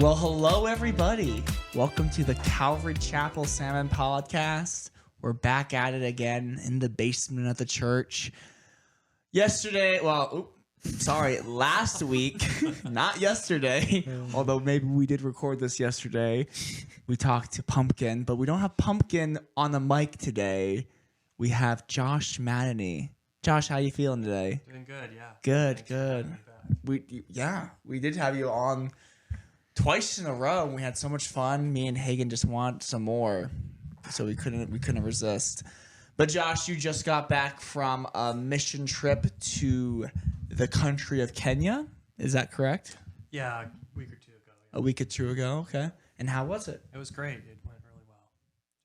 Well, hello, everybody. Welcome to the Calvary Chapel Salmon podcast. We're back at it again in the basement of the church. Last week, not yesterday, although maybe we did record this yesterday. We talked to Pumpkin, but we don't have Pumpkin on the mic today. We have Josh Madany. Josh, how you feeling today? Doing good, yeah. Good. We did have you on twice in a row. We had so much fun. Me and Hagen just want some more, so we couldn't resist. But Josh, you just got back from a mission trip to the country of Kenya. Is that correct? Yeah, a week or two ago. Yeah. A week or two ago, okay. And how was it? It was great. It went really well.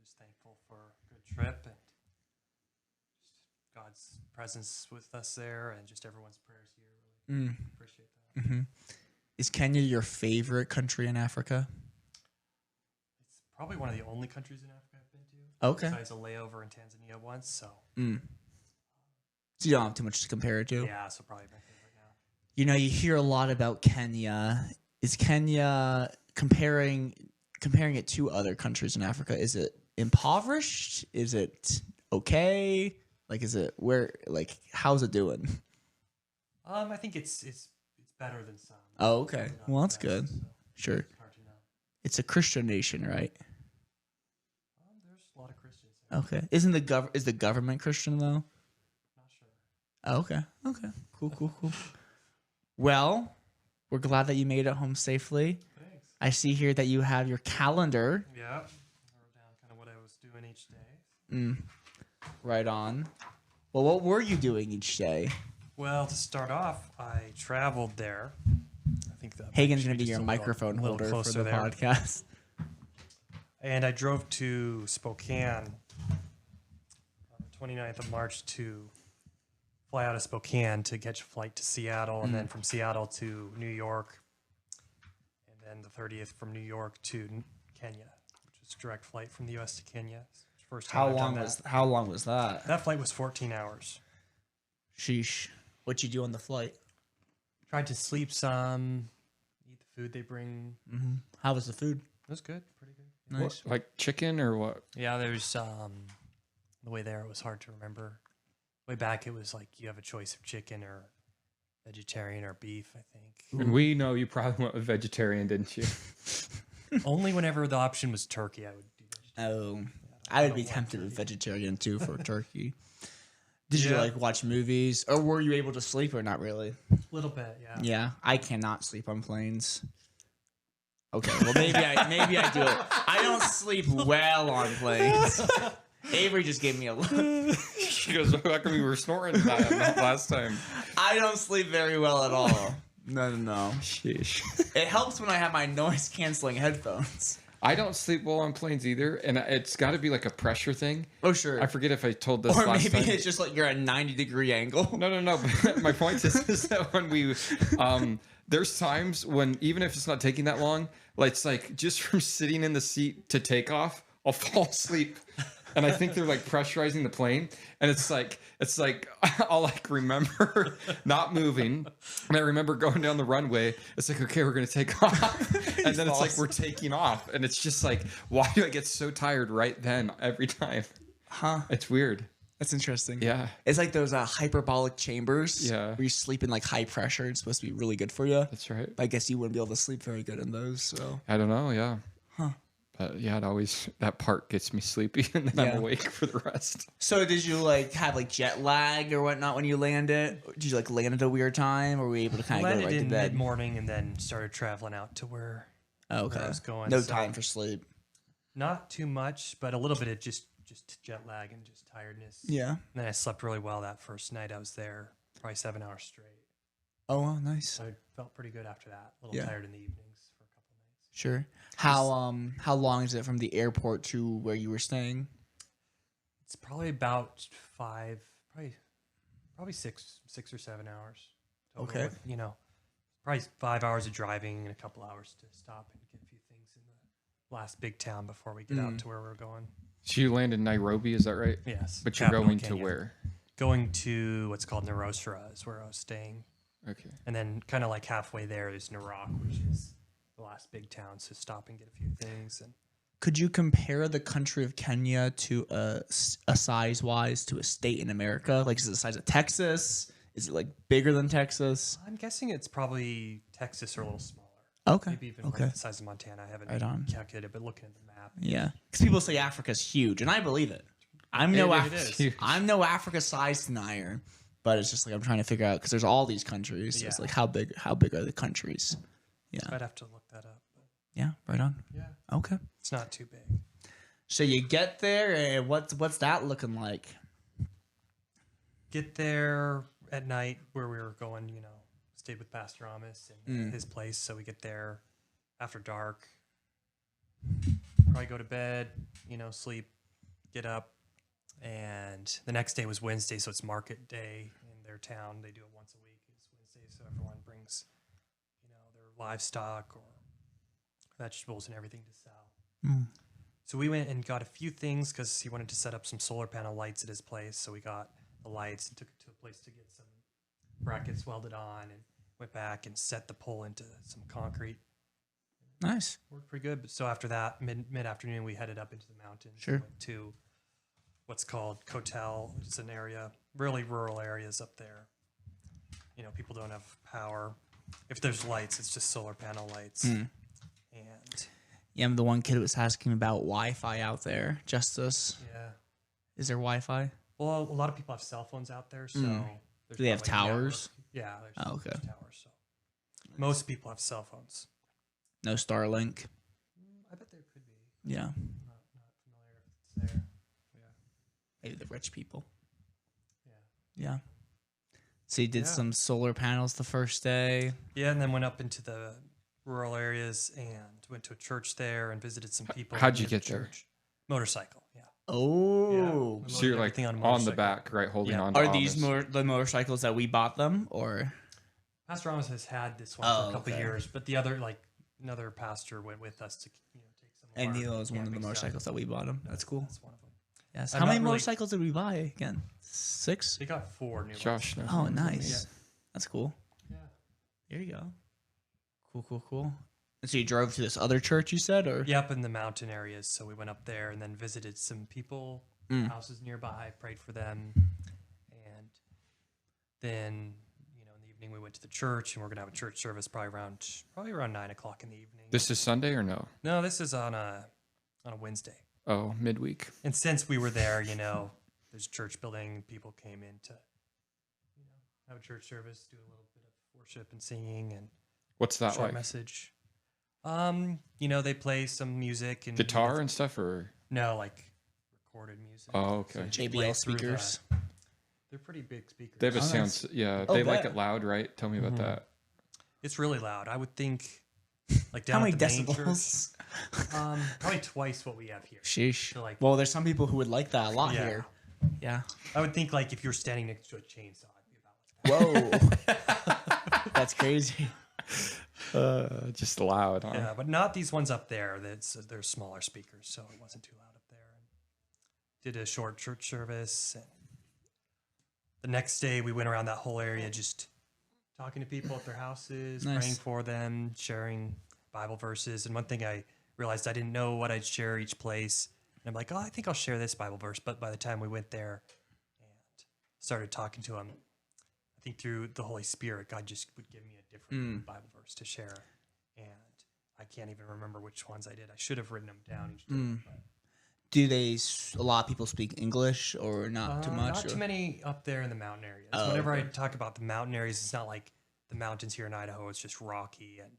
Just thankful for a good trip and just God's presence with us there and just everyone's prayers here. Really appreciate that. Mm-hmm. Is Kenya your favorite country in Africa? It's probably one of the only countries in Africa I've been to. Okay. Besides a layover in Tanzania once, so. So you don't have too much to compare it to? Yeah, so probably my favorite now. You know, you hear a lot about Kenya. Is Kenya, comparing it to other countries in Africa, is it impoverished? Is it okay? How's it doing? I think it's better than some. Oh, okay. Well, that's Best, good. so Sure. it's hard to know. It's a Christian nation, right? There's a lot of Christians there. Okay. Is the government Christian though? Not sure. Oh, okay. Cool. Well, we're glad that you made it home safely. Thanks. I see here that you have your calendar. Yeah. I wrote down kind of what I was doing each day. Right on. Well, what were you doing each day? Well, to start off, I traveled there. I think that Hagen's might going to be just your a microphone little holder for closer the there. podcast. And I drove to Spokane on the 29th of March to fly out of Spokane to catch a flight to Seattle, and then from Seattle to New York, and then the 30th from New York to Kenya, which is a direct flight from the U.S. to Kenya. First time I've done that. How long was that? That flight was 14 hours. Sheesh. What'd you do on the flight? Tried to sleep some, eat the food they bring. How was the food? It was good, pretty good. Nice. Like chicken or what? Yeah, there's the way there it was hard to remember. Way back it was like you have a choice of chicken or vegetarian or beef, I think. And we know you probably went with vegetarian, didn't you? Only whenever the option was turkey, I would do vegetarian. Oh, I would be tempted with vegetarian too for turkey. Did you watch movies, or were you able to sleep, or not really? A little bit, yeah. Yeah, I cannot sleep on planes. Okay, well maybe I do it. I don't sleep well on planes. Avery just gave me a look. She goes, "How come you were snoring that last time?" I don't sleep very well at all. No. Sheesh. It helps when I have my noise canceling headphones. I don't sleep well on planes either, and it's got to be like a pressure thing. Oh, sure. I forget if I told this Or last maybe time. it's just like you're at a 90-degree angle. No. But my point is that when we, there's times when even if it's not taking that long, like it's like just from sitting in the seat to take off, I'll fall asleep. And I think they're like pressurizing the plane, and it's like I'll like remember not moving, and I remember going down the runway. It's like, okay, we're gonna take off, and then it's like we're taking off, and it's just like, why do I get so tired right then every time? Huh? It's weird. That's interesting. Yeah, It's like those hyperbolic chambers. Yeah. Where you sleep in like high pressure. It's supposed to be really good for you. that's right. But I guess you wouldn't be able to sleep very good in those. So. I don't know. Yeah. Huh. Yeah, that part gets me sleepy, and then Yeah. I'm awake for the rest. So did you have jet lag or whatnot when you landed? Did you land at a weird time, or were you able to kind of go Landed right to in bed? mid-morning and then started traveling out to where Okay. I was going. No so time for sleep. Not too much, but a little bit of just jet lag and just tiredness. Yeah. And then I slept really well that first night I was there, probably 7 hours straight. Oh, well, nice. So I felt pretty good after that. A little Yeah. tired in the evenings for a couple nights. Sure. How long is it from the airport to where you were staying? It's probably about probably 6 or 7 hours. total Okay. with, probably 5 hours of driving and a couple hours to stop and get a few things in the last big town before we get out to where we're going. So you land in Nairobi, is that right? Yes. But you're capital going Kenya. to where? Going to what's called Narosra is where I was staying. Okay. And then kind of like halfway there is Narak, which is the last big towns to stop and get a few things. And Could you compare the country of Kenya to a size wise to a state in America? Like, is it the size of Texas? Is it like bigger than Texas? I'm guessing it's probably Texas or a little smaller. Okay. Maybe even Okay. like the size of Montana. I haven't Right on. calculated, but looking at the map. Yeah. Because people say Africa's huge, and I believe it. I'm no It is. I'm no Africa size denier, but it's just like I'm trying to figure out because there's all these countries. So it's Yeah. like how big are the countries? Yeah. I'd have to look that up. But Yeah. Right on. yeah, Okay. it's not too big. So you get there, and what's that looking like? Get there at night where we were going, stayed with Pastor Amos and his place. So we get there after dark, probably go to bed, sleep, get up. And the next day was Wednesday. So it's market day in their town. They do it once a week. It's Wednesday. So everyone brings, their livestock or vegetables and everything to sell. So we went and got a few things because he wanted to set up some solar panel lights at his place. So we got the lights and took it to a place to get some brackets welded on and went back and set the pole into some concrete. Nice. Worked pretty good. But so after that, mid-afternoon, we headed up into the mountains. Sure. Went to what's called Cotel. It's an area, really rural areas up there. People don't have power. If there's lights, it's just solar panel lights. And Yeah, I'm the one kid who was asking about Wi-Fi out there. Justice, yeah. is there Wi-Fi? Well, a lot of people have cell phones out there, so there's Do they have probably towers? Yeah, there's Oh, okay. towers. So most people have cell phones. No Starlink. I bet there could be. Yeah, Not familiar if it's there. maybe the rich people. Yeah. Yeah. So you did Yeah. some solar panels the first day. Yeah, and then went up into the rural areas and went to a church there and visited some people. How'd you near the get there? church. Motorcycle. Yeah. Oh, Yeah. So you're like Everything on a on the motorcycle. back, right, holding Yeah. on to are these Amos. the motorcycles that we bought them, or? Pastor Amos has had this one Oh, for a couple okay. years, but the other, another pastor went with us to take some. And of he our was one of the camping motorcycles stuff. that we bought him. That's cool. That's one of them. Yes. I'm How many not really- motorcycles did we buy again? 6. They got 4 new ones. Josh, no. Oh, nice. Yeah. That's cool. Yeah. There you go. Cool. And so you drove to this other church, you said, or? Yeah, up in the mountain areas. So we went up there and then visited some people, houses nearby, prayed for them. And then, in the evening we went to the church and we're going to have a church service probably around 9 o'clock in the evening. This is Sunday or no? No, this is on a Wednesday. Oh, midweek. And since we were there, there's a church building. People came in to, have a church service, do a little bit of worship and singing and What's that short like? message. They play some music and Guitar and stuff, or? No, like recorded music. Oh, okay. you play JBL through speakers. They're pretty big speakers. They have a Oh, sound. nice. Yeah, Oh, they like bet. it loud, right? Tell me about that. It's really loud. I would think, like How down many at the main decibels? church, probably twice what we have here. Sheesh. So, like- well, there's some people who would like that a lot Yeah. here. Yeah. I would think like if you're standing next to a chainsaw, it'd be about like that. Whoa. That's crazy. Just loud. Huh? Yeah, but not these ones up there. They're smaller speakers, so it wasn't too loud up there. And did a short church service. And the next day, we went around that whole area just talking to people at their houses, Nice. praying for them, sharing Bible verses. And one thing I realized I didn't know what I'd share each place. And I'm like, I think I'll share this Bible verse. But by the time we went there and started talking to them, I think through the Holy Spirit, God just would give me a different Bible verse to share. And I can't even remember which ones I did. I should have written them down each day. But Do a lot of people speak English or not too much? Not or? too many up there in the mountain areas. Oh, Whenever okay. I talk about the mountain areas, it's not like the mountains here in Idaho. It's just rocky and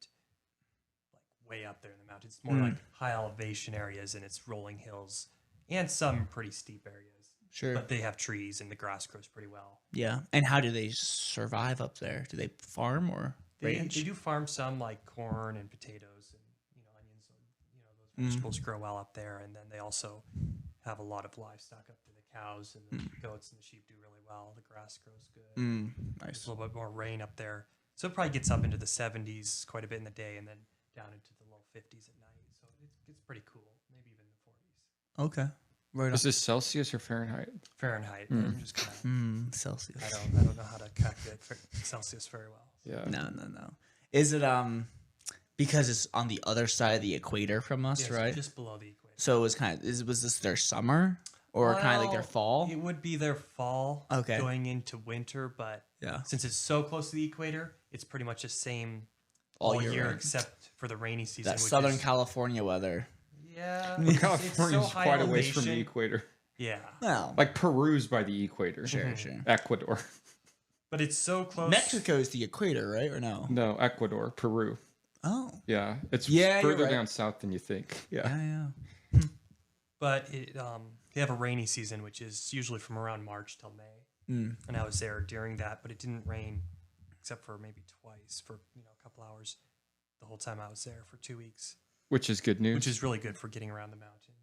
like way up there in the mountains. It's more like high elevation areas and it's rolling hills and some pretty steep areas. Sure. But they have trees and the grass grows pretty well. Yeah. And how do they survive up there? Do they farm or They ranch? do farm some like corn and potatoes and onions. Those vegetables grow well up there. And then they also have a lot of livestock up there. The cows and the goats and the sheep do really well. The grass grows good. Nice. There's a little bit more rain up there. So it probably gets up into the 70s quite a bit in the day and then down into the low 50s at night. So it's pretty cool. Maybe even the 40s. Okay. Right. Is this Celsius or Fahrenheit? Fahrenheit. I'm just kinda, Celsius. I don't know how to calculate Celsius very well. Yeah. No. Is it Because it's on the other side of the equator from us, Yes, right? just below the equator. So it was was this their summer or kind of like their Well, fall? It would be their fall Okay. going into winter, but Yeah. since it's so close to the equator, it's pretty much the same All all year year round. except for the rainy season. That which Southern is, California weather. Yeah. California's high quite a ways from the elevation. equator. Yeah. Well, Like Peru's by the equator. sure, sure. Ecuador. But it's so close. Mexico is the equator, right? Or no? No, Ecuador, Peru. Oh. Yeah, it's Yeah, you're further right. down south than you think. Yeah. Yeah. But they have a rainy season, which is usually from around March till May. Mm. And I was there during that, but it didn't rain except for maybe twice for a couple hours the whole time I was there for 2 weeks, Which is good news. which is really good for getting around the mountains.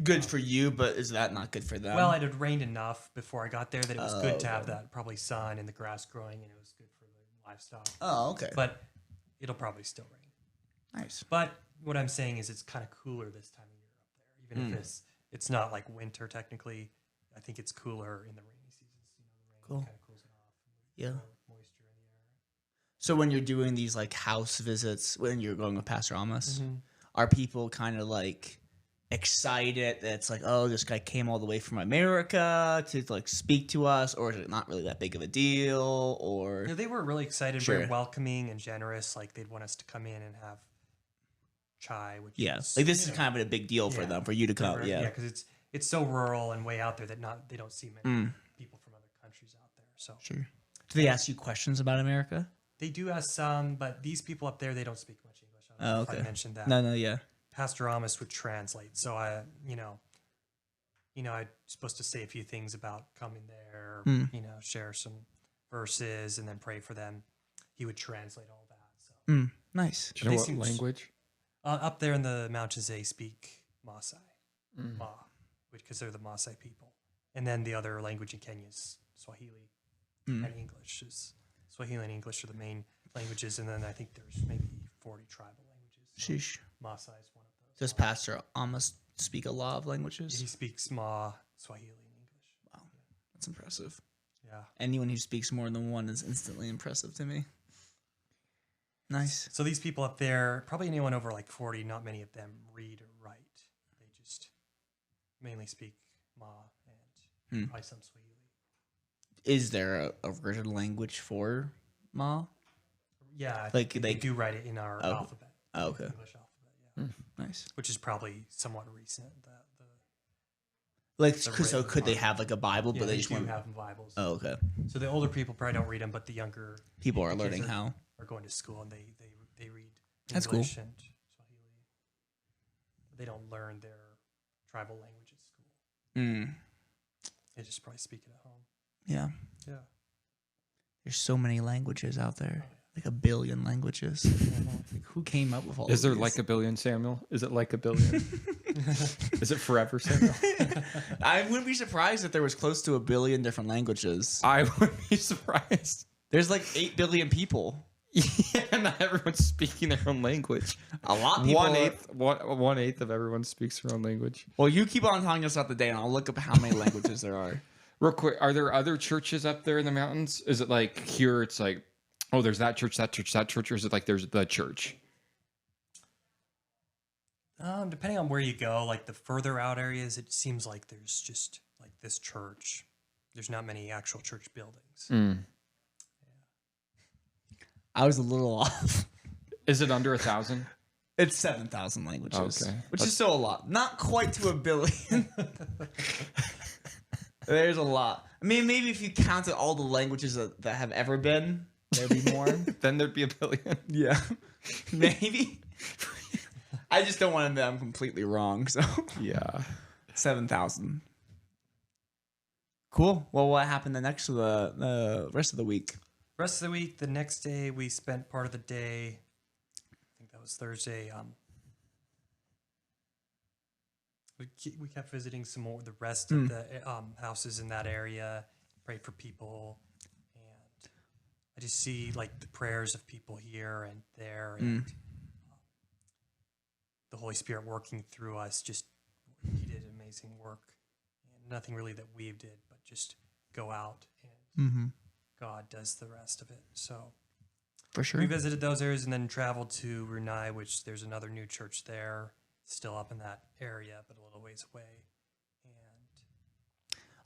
Good for you, but is that not good for them? Well, it had rained enough before I got there that it was good to have okay. that probably sun and the grass growing, and it was good for the livestock. Oh, okay. But it'll probably still rain. Nice. But what I'm saying is it's kind of cooler this time of year up there, even if it's not like winter technically. I think it's cooler in the rainy seasons. The rain Cool. kind of cools it off. Yeah. More moisture in the air. So when you're doing these like house visits, when you're going with Pastor Amos, Mm-hmm. are people kind of like excited that it's like, oh, this guy came all the way from America to like speak to us, or is it not really that big of a deal? Or They were really excited, Sure. very welcoming and generous. Like they'd want us to come in and have chai, which yeah, is, like this is kind of a big deal for yeah. them, for you to come. yeah, Yeah. because it's so rural and way out there that they don't see many people from other countries out there. So Sure. Do they ask you questions about America? they do ask some, but these people up there they don't speak much English. I don't know if I mentioned that. No, yeah. Pastor Amos would translate. So I'm supposed to say a few things about coming there, share some verses and then pray for them. He would translate all that. So Nice. Do you know they what seem- language? up there in the mountains, they speak Maasai, because they're the Maasai people. And then the other language in Kenya is Swahili and English. Swahili and English are the main languages. And then I think there's maybe 40 tribal languages. So Sheesh. Maasai is one of those. Does Pastor Amos speak a lot of languages? He speaks Ma, Swahili, and English. Wow, that's impressive. Yeah. Anyone who speaks more than one is instantly impressive to me. Nice. So these people up there, probably anyone over like 40, not many of them read or write. They just mainly speak Ma and probably some Swahili. Is there a written language for Ma? Yeah, I Like, think they do write it in our alphabet. Oh, okay. English alphabet, yeah. Nice. Which is probably somewhat recent. Like, The so written could they part. have like a Bible, Yeah, but they they just do want? have Bibles. Oh, okay. So the older people probably don't read them, but the younger People are kids learning how. are going to school and they read That's cool. English and Swahili. They don't learn their tribal language at school. Mm. They just probably speak it at home. Yeah. Yeah. There's so many languages out there. Like 1 billion languages. Like, who came up with all Is of there these? like a billion, Samuel? Is it like a billion? Is it forever, Samuel? I wouldn't be surprised if there was close to 1 billion different languages. I wouldn't be surprised. There's like 8 billion people. Yeah, not everyone's speaking their own language. A lot of people. One eighth of everyone speaks their own language. Well, you keep on telling us about the day, and I'll look up how many languages there are. Real quick, are there other churches up there in the mountains? Is it like here? It's like, oh, there's that church, that church, that church, or is it like there's the church? Depending on where you go, like the further out areas, it seems like there's just like this church. There's not many actual church buildings. I was a little off. Is it under 1,000? It's 7,000 languages, Okay. which is still a lot. Not quite to 1 billion. There's a lot. I mean, maybe if you counted all the languages that have ever been, there'd be more. Then there'd be 1 billion. Yeah, maybe. I just don't want to admit I'm completely wrong. So Yeah. 7,000. Cool. Well, what happened the rest of the week? Rest of the week, the next day, we spent part of the day. I think that was Thursday. We kept visiting some more the rest of the houses in that area. Prayed for people, and I just see like the prayers of people here and there, and the Holy Spirit working through us. Just He did amazing work, and nothing really that we did, but just go out and. God does the rest of it. So For sure. we visited those areas and then traveled to Runai, which there's another new church there, still up in that area, but a little ways away. And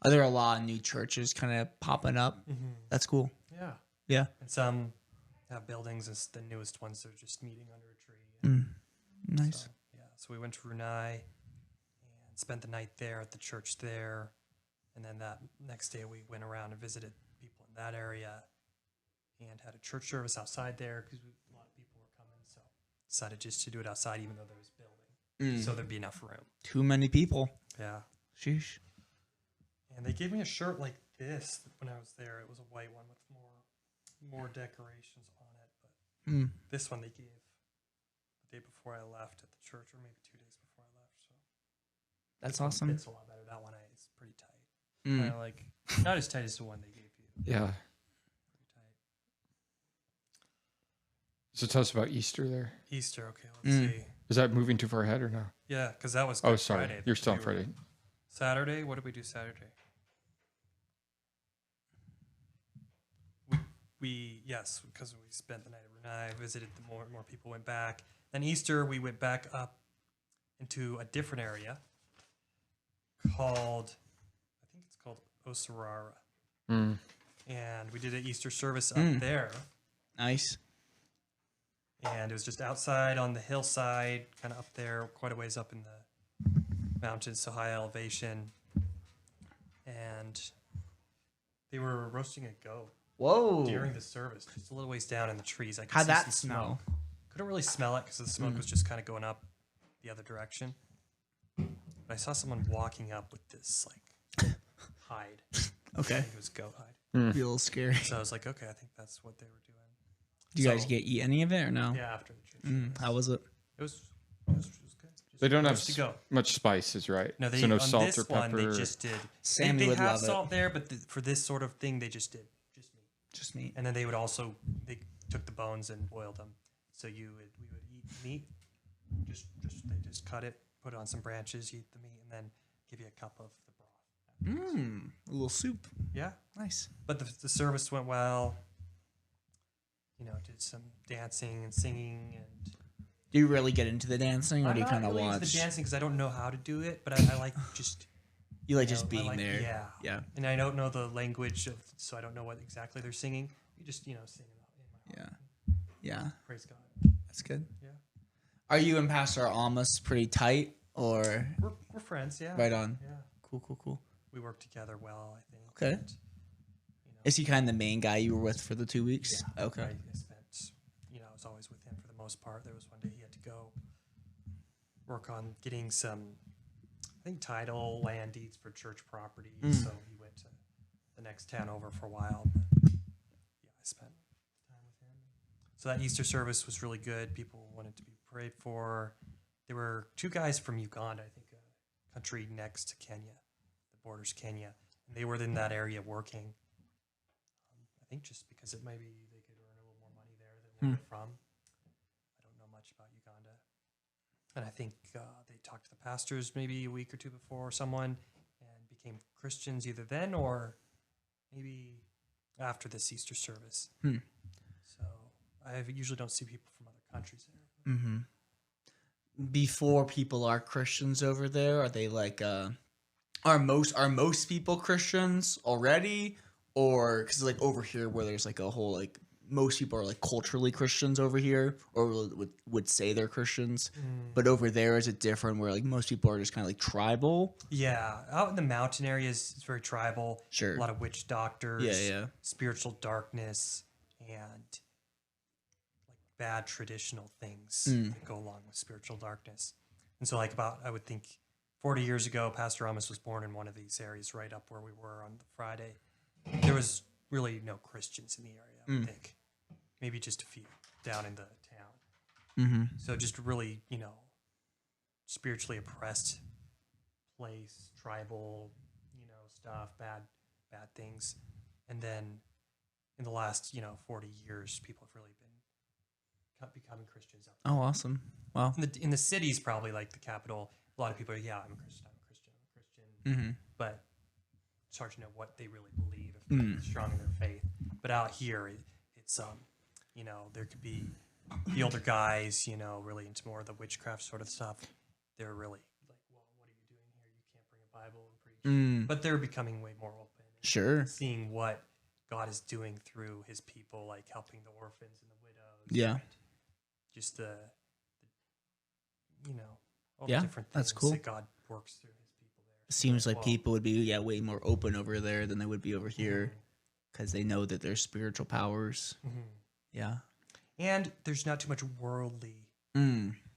Are there a lot of new churches kind of popping up? That's cool. yeah, Yeah. and some have buildings, and the newest ones are just meeting under a tree. Nice. So, yeah, so we went to Runai and spent the night there at the church there, and then that next day we went around and visited people in that area, and had a church service outside there because a lot of people were coming. So decided just to do it outside, even though there was building, so there'd be enough room. Too many people. Yeah, Sheesh. and they gave me a shirt like this when I was there. It was a white one with more decorations on it, but this one they gave the day before I left at the church, or maybe 2 days before I left. So That's this one awesome. fits a lot better. That one is pretty tight. Kind of like not as tight as the one they gave you. Yeah. Pretty tight. So tell us about Easter there. Easter. Okay, let's see. Is that moving too far ahead or no? Yeah, because that was Oh, Good sorry. Friday. You're still on We were- Friday. Saturday. What did we do Saturday? Yes, because we spent the night at Runai, visited the more people went back. Then Easter we went back up into a different area called, I think it's called Osarara, and we did an Easter service up there, Nice. and it was just outside on the hillside, kind of up there, quite a ways up in the mountains, so high elevation, and they were roasting a goat Whoa. during the service, just a little ways down in the trees. I could How'd see that some smell? smoke. Couldn't really smell it because the smoke was just kind of going up the other direction. But I saw someone walking up with this like hide. I Okay. think it was goat hide. Be a little scary. So I was like, okay, I think that's what they were doing. Do you guys So- eat any of it or no? Yeah, after the church. service. How was it? It was good. Just They don't have roast to go. much spices, right? No, they so no on salt this or one pepper. they just did. Sammy they would have love it. salt there, but for this sort of thing, they just did just meat. Just meat. And then they would also they took the bones and boiled them. So we would eat meat. They just cut it, put it on some branches, eat the meat, and then give you a cup of the broth. A little soup. Yeah, Nice. but the service went well. You know, did some dancing and singing, and Do you really get into the dancing, or do you kind of really into watch? the dancing because I don't know how to do it, but I like just You like you just know, I being like- there. Yeah, Yeah. And I don't know the language so I don't know what exactly they're singing. We just sing in my heart. Yeah. Praise God. That's good. Yeah, Are you and Pastor Almas pretty tight, or we're friends. Yeah, right on? Yeah, Cool. we work together well. I think. Okay. And, Is he kind of the main guy you were with for the 2 weeks? Yeah, Okay. I spent, I was always with him for the most part. There was one day he had to go work on getting some, I think, title land deeds for church property. So he went to the next town over for a while. But yeah, I spent time with him. So that Easter service was really good. People wanted to be prayed for. There were two guys from Uganda, I think, a country next to Kenya, the borders Kenya, and they were in that area working. I think just because it maybe they could earn a little more money there than where they're from. I don't know much about Uganda. And I think they talked to the pastors maybe a week or two before someone and became Christians either then or maybe after this Easter service. So I usually don't see people from other countries there. Before people are Christians over there, are they like are most people Christians already, or because like over here where there's like a whole like most people are like culturally Christians over here, or would say they're Christians, but over there is it different where like most people are just kind of like tribal? Yeah, out in the mountain areas, it's very tribal. Sure. A lot of witch doctors. Yeah. Spiritual darkness and like bad traditional things that go along with spiritual darkness. And so, like I would think 40 years ago, Pastor Amos was born in one of these areas right up where we were on the Friday. There was really no Christians in the area, I would think. Maybe just a few down in the town. So just really, spiritually oppressed place, tribal, stuff, bad things. And then in the last, 40 years, people have really been becoming Christians up there. Oh, awesome! Wow. In the cities, probably like the capital, a lot of people are, I'm a Christian. But it's hard to know what they really believe if they're strong in their faith. But out here, it's there could be the older guys, really into more of the witchcraft sort of stuff. They're really like, well, what are you doing here? You can't bring a Bible and preach. But they're becoming way more open. Sure. Seeing what God is doing through his people, like helping the orphans and the widows. Yeah. And just the all the different things that's cool. that God works through his people there. Seems like people would be way more open over there than they would be over here because they know that there's spiritual powers. Yeah. And there's not too much worldly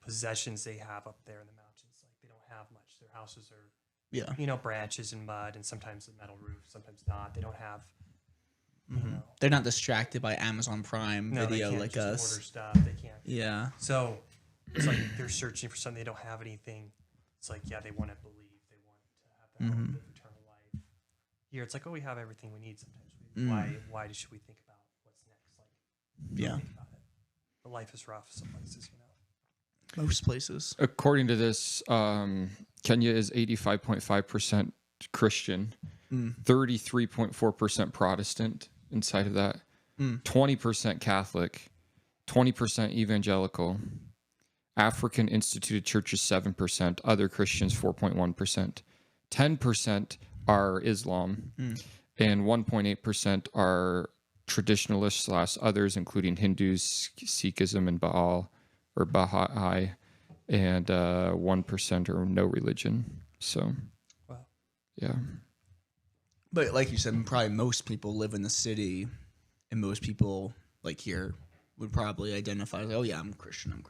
possessions they have up there in the mountains. Like they don't have much. Their houses are branches and mud and sometimes a metal roof, sometimes not. They don't have They're not distracted by Amazon Prime Video they can't like just us. order stuff. They can't. Yeah. So it's like they're searching for something. They don't have anything. It's like, they want to believe. They want to have that hope of eternal life. Here, it's like, we have everything we need sometimes. Why should we think about what's next? Like, don't think about it. But life is rough some places, Most places. According to this, Kenya is 85.5% Christian, 33.4% Protestant inside of that, 20% Catholic, 20% evangelical, African Instituted Church is 7%, other Christians 4.1%, 10% are Islam, and 1.8% are traditionalists / others, including Hindus, Sikhism, and Baal or Baha'i, and 1% are no religion. So, yeah. But like you said, probably most people live in the city, and most people like here would probably identify as, oh yeah, I'm Christian.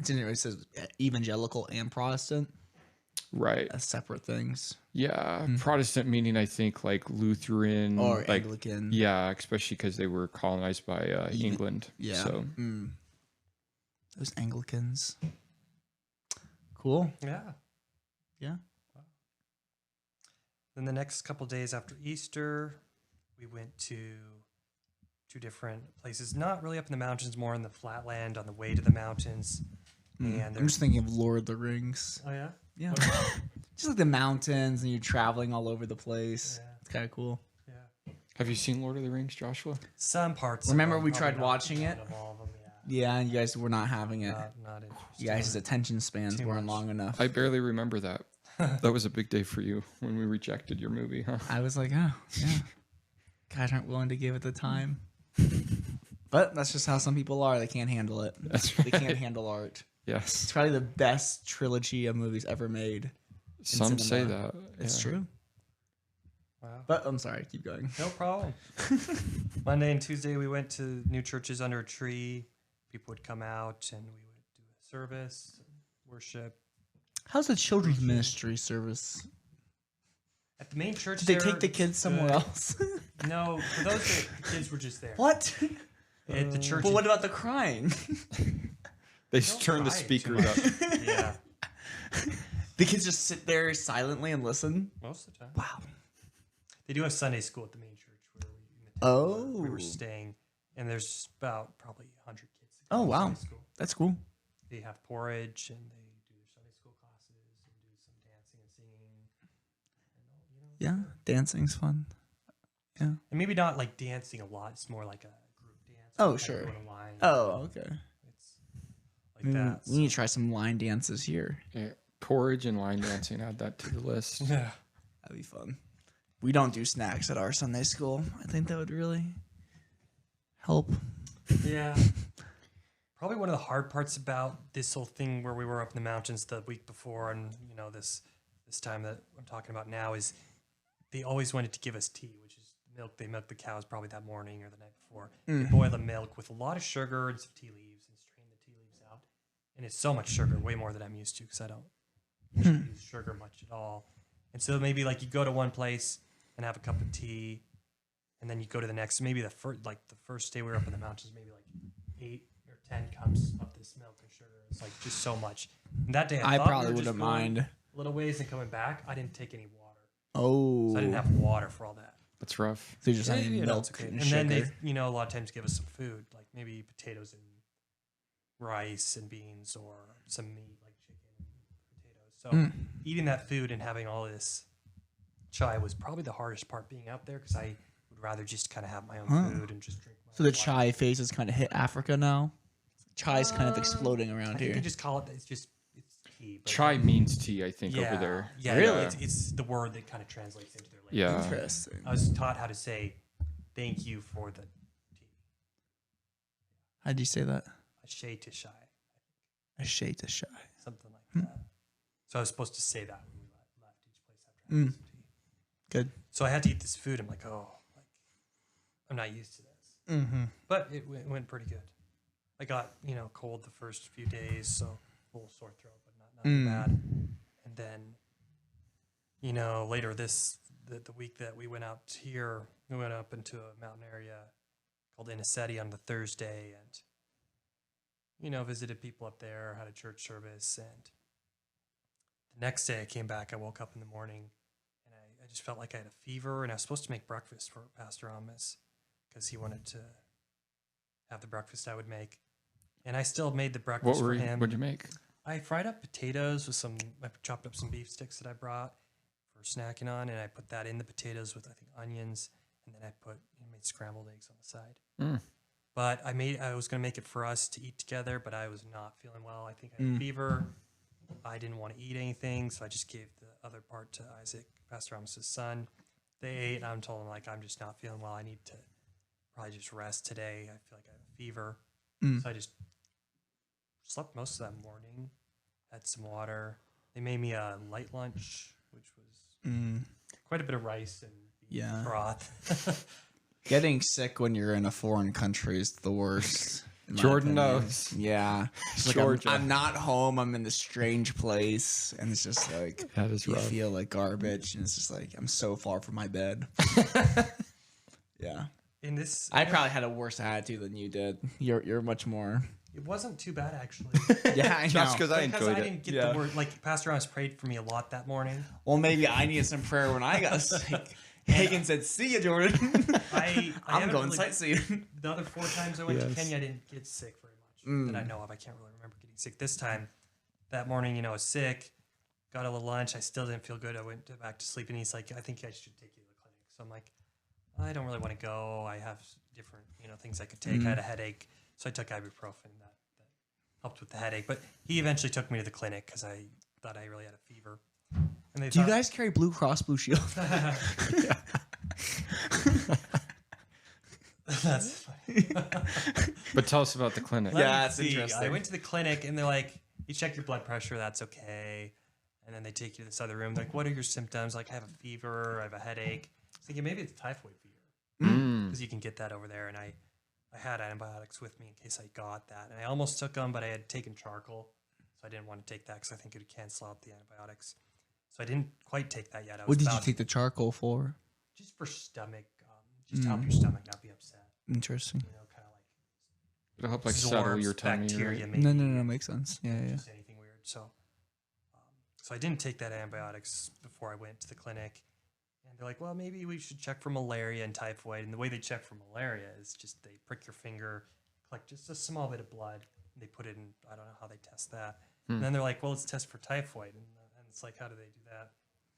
It says evangelical and Protestant. Right. As separate things. Yeah. Protestant meaning, I think, like Lutheran. Or like, Anglican. Yeah, especially because they were colonized by England. Yeah. So. Those Anglicans. Cool. Yeah. Yeah. Wow. Then the next couple days after Easter, we went to 2 different places. Not really up in the mountains, more in the flatland on the way to the mountains. And I'm just thinking of Lord of the Rings. Oh, yeah? Yeah. Just like the mountains and you're traveling all over the place. Yeah. It's kind of cool. Yeah. Have you seen Lord of the Rings, Joshua? Some parts. Remember of them, we probably tried not watching it? of all of them, Yeah, and you guys were not having it. Not interested. You guys' attention spans Too weren't much. long enough. I barely remember that. That was a big day for you when we rejected your movie, huh? I was like, oh, yeah. Guys aren't willing to give it the time. But that's just how some people are. They can't handle it. That's They can't handle art. Yes. It's probably the best trilogy of movies ever made. Some say cinema. that. It's yeah. true. Wow. But I'm sorry, keep going. No problem. Monday and Tuesday, we went to new churches under a tree. People would come out and we would do a service, worship. How's the children's ministry service? At the main church, Did they there, take the kids somewhere else? No, for those the kids were just there. What? At the church. But what about the crying? They Don't turned the cry too speakers up. Yeah, The kids just sit there silently and listen? most of the time. Wow. They do have Sunday school at the main church where we were Oh. staying, and there's about probably 100 kids. that Oh, go to wow. Sunday school. That's cool. They have porridge and they do their Sunday school classes and do some dancing and singing. And, Yeah, dancing's fun. Yeah. And maybe not like dancing a lot. It's more like a group dance. Oh, Like sure. going in line. Oh, okay. It's like that. We need to try some line dances here. Yeah. Porridge and line dancing, add that to the list. Yeah. That'd be fun. We don't do snacks at our Sunday school. I think that would really help. Yeah. Probably one of the hard parts about this whole thing where we were up in the mountains the week before and, this time that I'm talking about now is they always wanted to give us tea, which is milk. They milk the cows probably that morning or the night before. They boil the milk with a lot of sugar and some tea leaves and strain the tea leaves out. And it's so much sugar, way more than I'm used to because I don't usually use sugar much at all. And so maybe like you go to one place and have a cup of tea and then you go to the next. Maybe the first day we were up in the mountains, maybe like 8 or 10 cups of this milk and sugar. It's like just so much. And that day I thought probably we were just wouldn't going mind. a little ways and coming back. I didn't take any water. Oh. So I didn't have water for all that. That's rough. So you're just having Yeah, milk it's okay. and And sugar. then they, a lot of times give us some food, like maybe potatoes and rice and beans or some meat like chicken and potatoes. So eating that food and having all this chai was probably the hardest part being out there because I would would rather just kind of have my own food and just drink my So the own water. chai phase has kind of hit Africa now. Chai is kind of exploding I around think here. they just call it, it's tea. But Chai means tea, I think, yeah, over there. Yeah, Really? it's the word that kind of translates into their language. Yeah. Interesting. I was taught how to say thank you for the tea. How'd you say that? Ashay to shy. A shade to shy. Something like that. So I was supposed to say that when we left each place after having some tea. Good. So I had to eat this food. I'm like, I'm not used to this. Mm-hmm. But it went pretty good. I got, cold the first few days, so a little sore throat, but nothing bad. And then, later the week that we went out here, we went up into a mountain area called Iniseti on the Thursday and, visited people up there, had a church service. And the next day I came back, I woke up in the morning and I just felt like I had a fever, and I was supposed to make breakfast for Pastor Amos because he wanted to have the breakfast I would make. And I still made the breakfast for him. What'd you make? I fried up potatoes with I chopped up some beef sticks that I brought for snacking on, and I put that in the potatoes with, I think, onions, and then I made scrambled eggs on the side. But I was going to make it for us to eat together, but I was not feeling well. I think I had a fever. I didn't want to eat anything, so I just gave the other part to Isaac, Pastor Amos' son. They ate, and I'm told them, I'm just not feeling well. I need to probably just rest today. I feel like I have a fever. So I just slept most of that morning, had some water. They made me a light lunch, which was quite a bit of rice and beef broth. Getting sick when you're in a foreign country is the worst. Jordan knows. Yeah. It's Georgia. I'm not home. I'm in this strange place. And it's just like, That is you rough. feel like garbage. And it's just like, I'm so far from my bed. Yeah. In this, I probably had a worse attitude than you did. You're much more. it wasn't too bad actually. Yeah, I know. That's because I Because enjoyed I it. didn't get Yeah. the word. Like Pastor Amos prayed for me a lot that morning. Well, maybe I needed some prayer when I got sick. Hagen said, "See you, Jordan." I I'm haven't going really- sightseeing. The other 4 times I went to Yes. Kenya, I didn't get sick very much that I know of. I can't really remember getting sick this time. That morning, I was sick. Got a little lunch. I still didn't feel good. I went back to sleep, and he's like, "I think I should take you to the clinic." So I'm like, "I don't really want to go. I have different, things I could take." I had a headache, so I took ibuprofen. That helped with the headache. But he eventually took me to the clinic because I thought I really had a fever. And they Do you thought- guys carry Blue Cross Blue Shield? That's funny. But tell us about the clinic. Yeah. Let me that's see. interesting. I went to the clinic and they're like, you check your blood pressure, that's okay. And then they take you to this other room. They're like, what are your symptoms? Like, I have a fever, I have a headache. I was thinking maybe it's typhoid fever because you can get that over there. And I had antibiotics with me in case I got that. And I almost took them, but I had taken charcoal. So I didn't want to take that because I think it would cancel out the antibiotics. So I didn't quite take that yet. I was What did you about- take the charcoal for? Just for stomach, just to help your stomach not be upset. Interesting. Kind of like It'll help settle absorbs your tummy. bacteria, Right? maybe. No, makes sense. Yeah. Just anything weird. So I didn't take that antibiotics before I went to the clinic. And they're like, well, maybe we should check for malaria and typhoid. And the way they check for malaria is just they prick your finger, collect just a small bit of blood, and they put it in. I don't know how they test that. And then they're like, well, let's test for typhoid. And it's like, how do they do that?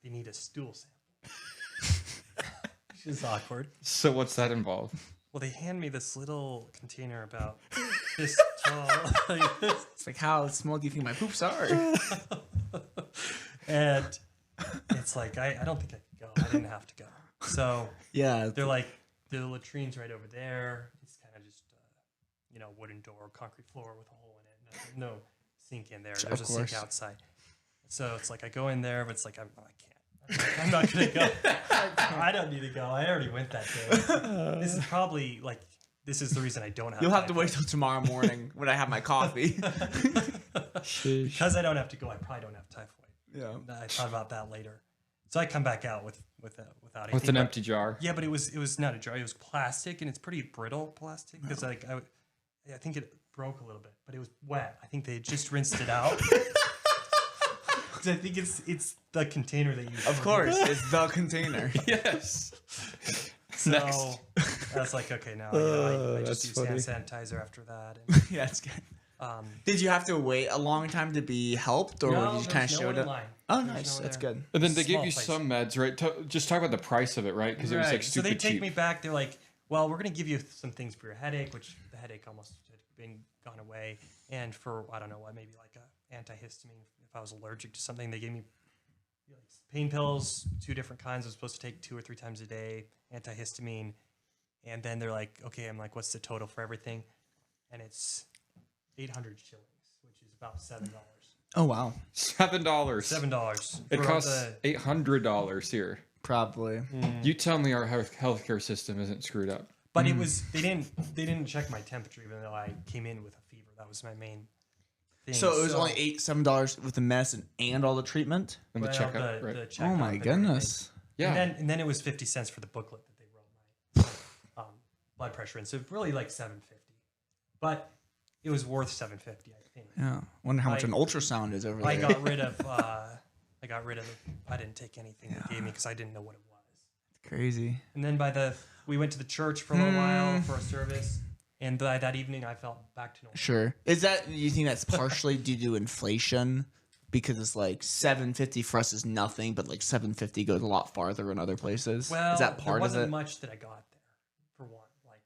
They need a stool sample. Which is awkward. So what's that involve? Well, they hand me this little container about this tall. It's like, how small do you think my poops are? And it's like, I don't think I could go. I didn't have to go. So Yeah. they're like, the latrine's right over there. It's kind of just, wooden door, concrete floor with a hole in it. No sink in there. There's a sink course. outside. So it's like, I go in there, but it's like, I can't. I'm not going to go. I don't need to go. I already went that day. This is probably this is the reason I don't have You'll have to typhoid. wait till tomorrow morning when I have my coffee. Because I don't have to go, I probably don't have typhoid. Yeah. I thought about that later. So I come back out without anything. With an but- empty jar. Yeah, but it was not a jar. It was plastic, and it's pretty brittle plastic because I think it broke a little bit, but it was wet. I think they had just rinsed it out. 'Cause I think it's the container that you. Of course, it's the container. Yes. So Next. I was like, okay, now I just That's use funny. hand sanitizer after that. And, Yeah, it's good. Did you have to wait a long time to be helped, or No, you just kind of there's no showed one in up? line. Oh, There's nice. no one That's there. good. And then they Small give you place. some meds, right? Just talk about the price of it, right? Because it was like Right. So stupid they take cheap. me back. They're like, well, we're going to give you some things for your headache, which the headache almost had been gone away. And for, I don't know what, maybe like a antihistamine. If I was allergic to something, they gave me like pain pills, 2 different kinds. I was supposed to take 2 or 3 times a day, antihistamine. And then they're like, okay, I'm like, what's the total for everything? And it's 800 shillings, which is about $7. Oh, wow. $7. $7. It for costs the- $800 here. Probably. You tell me our healthcare system isn't screwed up. But it was they didn't check my temperature even though I came in with a fever. That was my main thing. So it was only $7 with the medicine and all the treatment? And the well, checkup, the right? Oh, checkup my and goodness. Yeah. everything. And then it was 50 cents for the booklet that they wrote my blood pressure in. So really like $7.50. But it was worth $7.50, I think. Yeah. Wonder how much I- an ultrasound is over there. I got rid of I didn't take anything they gave me because I didn't know what it was. Crazy. And then we went to the church for a little while for a service, and by that evening I felt back to normal. Sure. Is that, you think that's partially due to inflation? Because it's like $7.50 for us is nothing, but like $7.50 goes a lot farther in other places. Well, is that part there of wasn't it? much that I got there. For one, like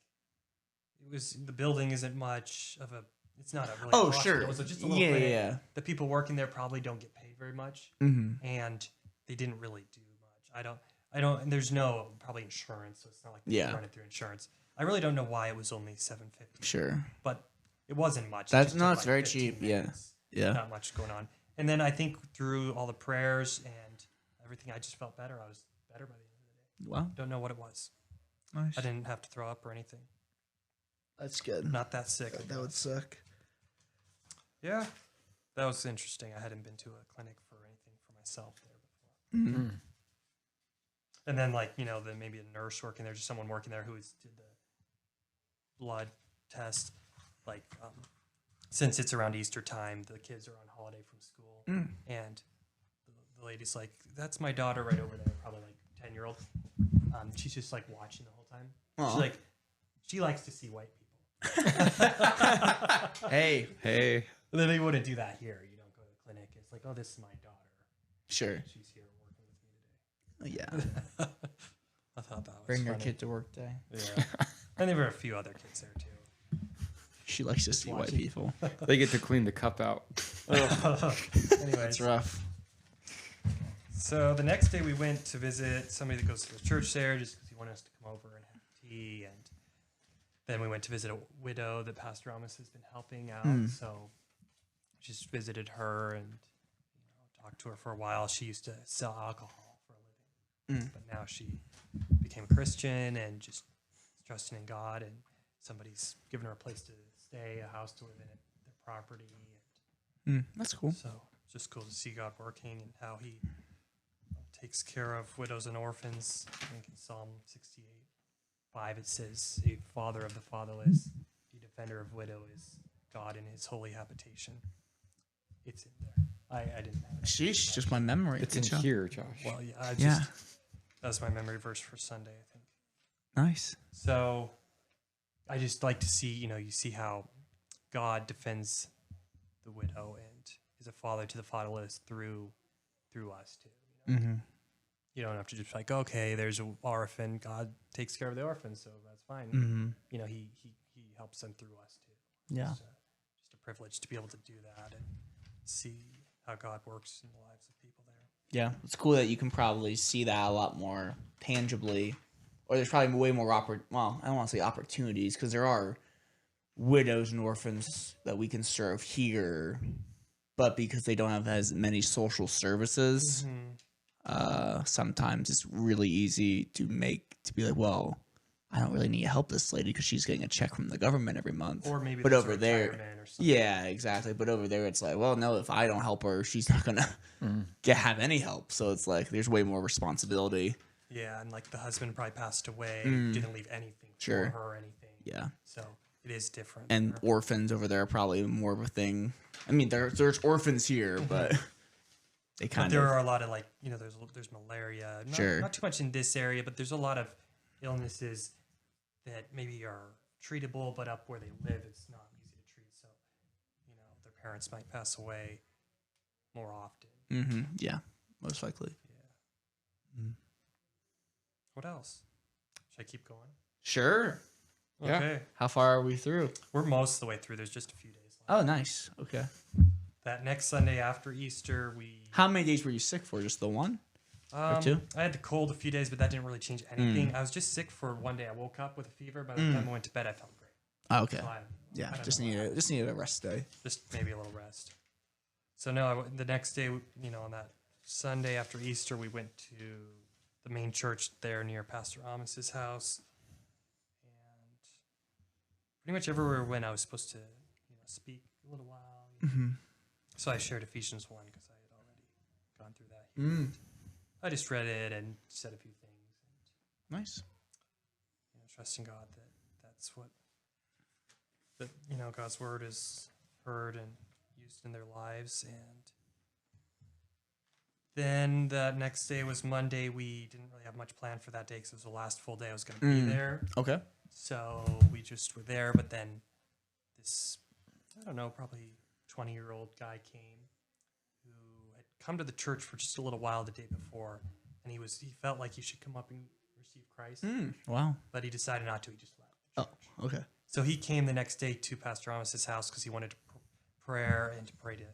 it was the building isn't much of a. It's not a really. Oh, hospital, sure. It was just a little Yeah, clinic. yeah. The people working there probably don't get paid very much, Mm-hmm. and they didn't really do much. I don't. And there's no probably insurance, so it's not like they Yeah. run it through insurance. I really don't know why it was only $7.50. Sure. But it wasn't much. It That's- just no, took, it's like, very 15 cheap, yeah. minutes. Yeah. Not much going on. And then I think through all the prayers and everything, I just felt better. I was better by the end of the day. Wow. Don't know what it was. Nice. I didn't have to throw up or anything. That's good. Not that sick. That would suck. Yeah. That was interesting. I hadn't been to a clinic for anything for myself there before. Mm-hmm. And then, like, you know, then maybe a nurse working there, just someone working there who did the blood test. Like, since it's around Easter time, the kids are on holiday from school. And the lady's like, that's my daughter right over there, probably like 10-year-old. She's just like watching the whole time. Aw. She's like, she likes to see white people. Hey. Hey. And then they wouldn't do that here. You don't go to the clinic. It's like, oh, this is my daughter. Sure. She's here working with me today. Yeah. I thought that was Bring your funny. kid to work day. Yeah. And there were a few other kids there too. She likes to see white watching. people. They get to clean the cup out. Anyways, That's rough. so the next day we went to visit somebody that goes to the church there just because he wanted us to come over and have tea. And then we went to visit a widow that Pastor Amos has been helping out. So just visited her and talked to her for a while. She used to sell alcohol for a living, but now she became a Christian and just trusting in God. And somebody's given her a place to stay, a house to live in at their property. That's cool. So it's just cool to see God working and how he takes care of widows and orphans. I think in Psalm 68:5 it says, "A father of the fatherless, a defender of widow is God in his holy habitation." It's in there. I didn't have it. Sheesh, just my memory. It's Good in job. here, Josh. Well, yeah, Yeah. that was my memory verse for Sunday, I think. Nice. So I just like to see, you see how God defends the widow and is a father to the fatherless through us too. Mm-hmm. You don't have to just be like, okay, there's an orphan. God takes care of the orphan, so that's fine. Mm-hmm. He helps them through us too. Yeah. Just a privilege to be able to do that and see how God works in the lives of people there. Yeah. It's cool that you can probably see that a lot more tangibly. Or there's probably way more I don't want to say opportunities, because there are widows and orphans that we can serve here, but because they don't have as many social services, sometimes it's really easy to be like, well, I don't really need to help this lady because she's getting a check from the government every month. Or maybe but there's over a there, retirement or something. yeah, exactly. But over there, it's like, well, no, if I don't help her, she's not gonna have any help. So it's like there's way more responsibility. Yeah, and like the husband probably passed away, didn't leave anything Sure. for her or anything. Yeah. So it is different. And there. orphans over there are probably more of a thing. I mean, there's orphans here, but they But kind there of are a lot of there's malaria. Sure. Not too much in this area, but there's a lot of illnesses that maybe are treatable, but up where they live, it's not easy to treat. So, parents might pass away more often. Mm-hmm. Yeah, most likely. Yeah. What else? Should I keep going? Sure. Yeah. Okay. How far are we through? We're most of the way through. There's just a few days left. Oh, nice. Okay. That next Sunday after Easter, How many days were you sick for? Just the one? Or two? I had the cold a few days, but that didn't really change anything. I was just sick for one day. I woke up with a fever. By the time I went to bed, I felt great. Oh, okay. So I Yeah, don't just know what needed a rest day. just maybe a little rest. So no, the next day, on that Sunday after Easter, we went to the main church there near Pastor Amos's house, and pretty much everywhere we went, I was supposed to, speak a little while. So I shared Ephesians 1 because I had already gone through that. I just read it and said a few things. And, Nice. trusting God that's what God's word is heard and used in their lives. And then the next day was Monday. We didn't really have much planned for that day because it was the last full day I was going to be there. Okay. So we just were there. But then this, I don't know, probably 20-year-old guy came who had come to the church for just a little while the day before, and he felt like he should come up and receive Christ, Wow. but he decided not to. He just left the church. Oh, okay. So he came the next day to Pastor Amos's house because he wanted to pray to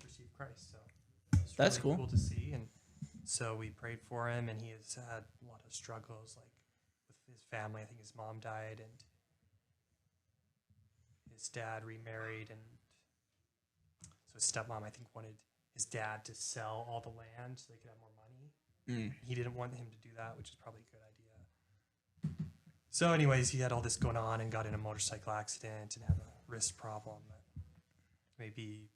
receive Christ. So it was That's really cool. cool to see. And so we prayed for him, and he has had a lot of struggles, like with his family. I think his mom died, and his dad remarried, and so his stepmom, I think, wanted his dad to sell all the land so they could have more money. He didn't want him to do that, which is probably a good idea. So anyways, he had all this going on and got in a motorcycle accident and had a wrist problem. Maybe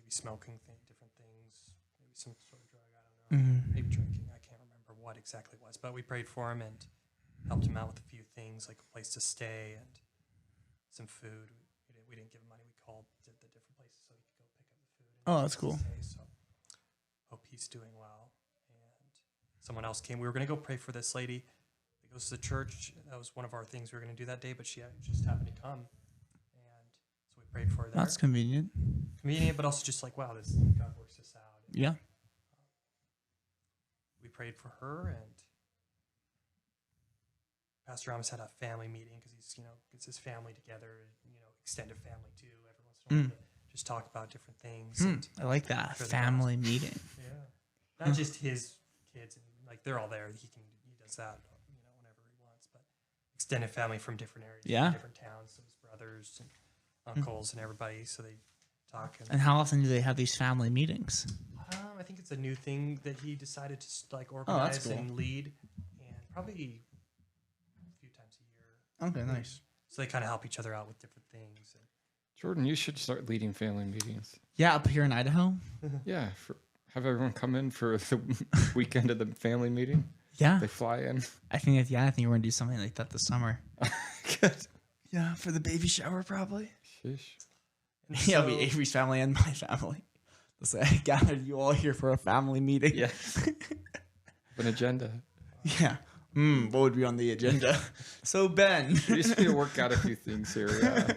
smoking different things, maybe some sort of drug, I don't know. Maybe drinking, I can't remember what exactly it was. But we prayed for him and helped him out with a few things, like a place to stay and some food. We didn't give him money. We called the different places so he could go pick up the food. Oh, that's cool. So hope he's doing well. And someone else came. We were going to go pray for this lady that goes to the church. That was one of our things we were going to do that day, but she just happened to come. And so we prayed for her there. That's convenient. Convenient, but also just like, wow, God works this out. And Yeah. we prayed for her, and Pastor Amos had a family meeting because he's, gets his family together, extended family too, every once in a while, to just talk about different things. And I like that. Sure, Family meeting. yeah, not just his kids, and like they're all there. He does that, whenever he wants. But extended family from different areas, Yeah. from different towns, so his brothers and uncles and everybody. So they talk. And how often do they have these family meetings? I think it's a new thing that he decided to organize cool. and lead, and probably a few times a year. Okay, nice. So they kind of help each other out with different things. And Jordan, you should start leading family meetings. Yeah, up here in Idaho. Yeah, have everyone come in for the weekend of the family meeting. Yeah, They fly in. I think we're gonna do something like that this summer. Good. Yeah, for the baby shower probably. Sheesh. and Yeah, so- it'll be Avery's family and my family. Let's say I gathered you all here for a family meeting. Yeah. An agenda. Yeah. What would be on the agenda? So Ben. We just need to work out a few things here. Yeah.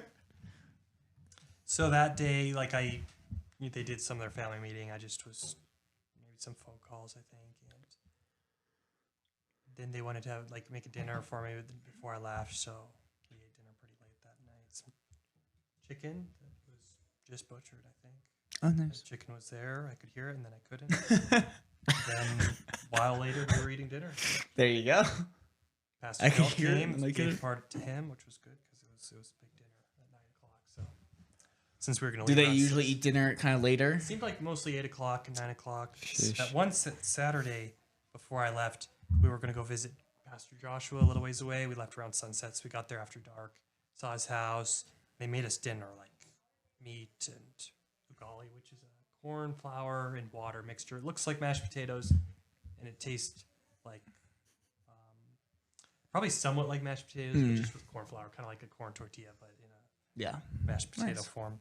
So that day, they did some of their family meeting. I just was maybe some phone calls, I think, and then they wanted to make a dinner for me before I left. So we ate dinner pretty late that night. Some chicken that was just butchered, I think. Oh, The nice. chicken was there. I could hear it, and then I couldn't. Then a while later, we were eating dinner. There you go. Pastor I could Bill hear it, came, and I gave couldn't. part to him, which was good because it was a big dinner at 9 o'clock. So since we were going to Do leave they around usually 6, eat dinner kind of later? it seemed like mostly 8 o'clock and 9 o'clock. Sheesh. That one Saturday before I left, we were going to go visit Pastor Joshua a little ways away. We left around sunset, so we got there after dark. Saw his house. They made us dinner, like meat and ugali, which is a corn, flour, and water mixture. It looks like mashed potatoes, and it tastes like probably somewhat like mashed potatoes, but just with corn flour, kind of like a corn tortilla, but in a Yeah. mashed potato Nice. form.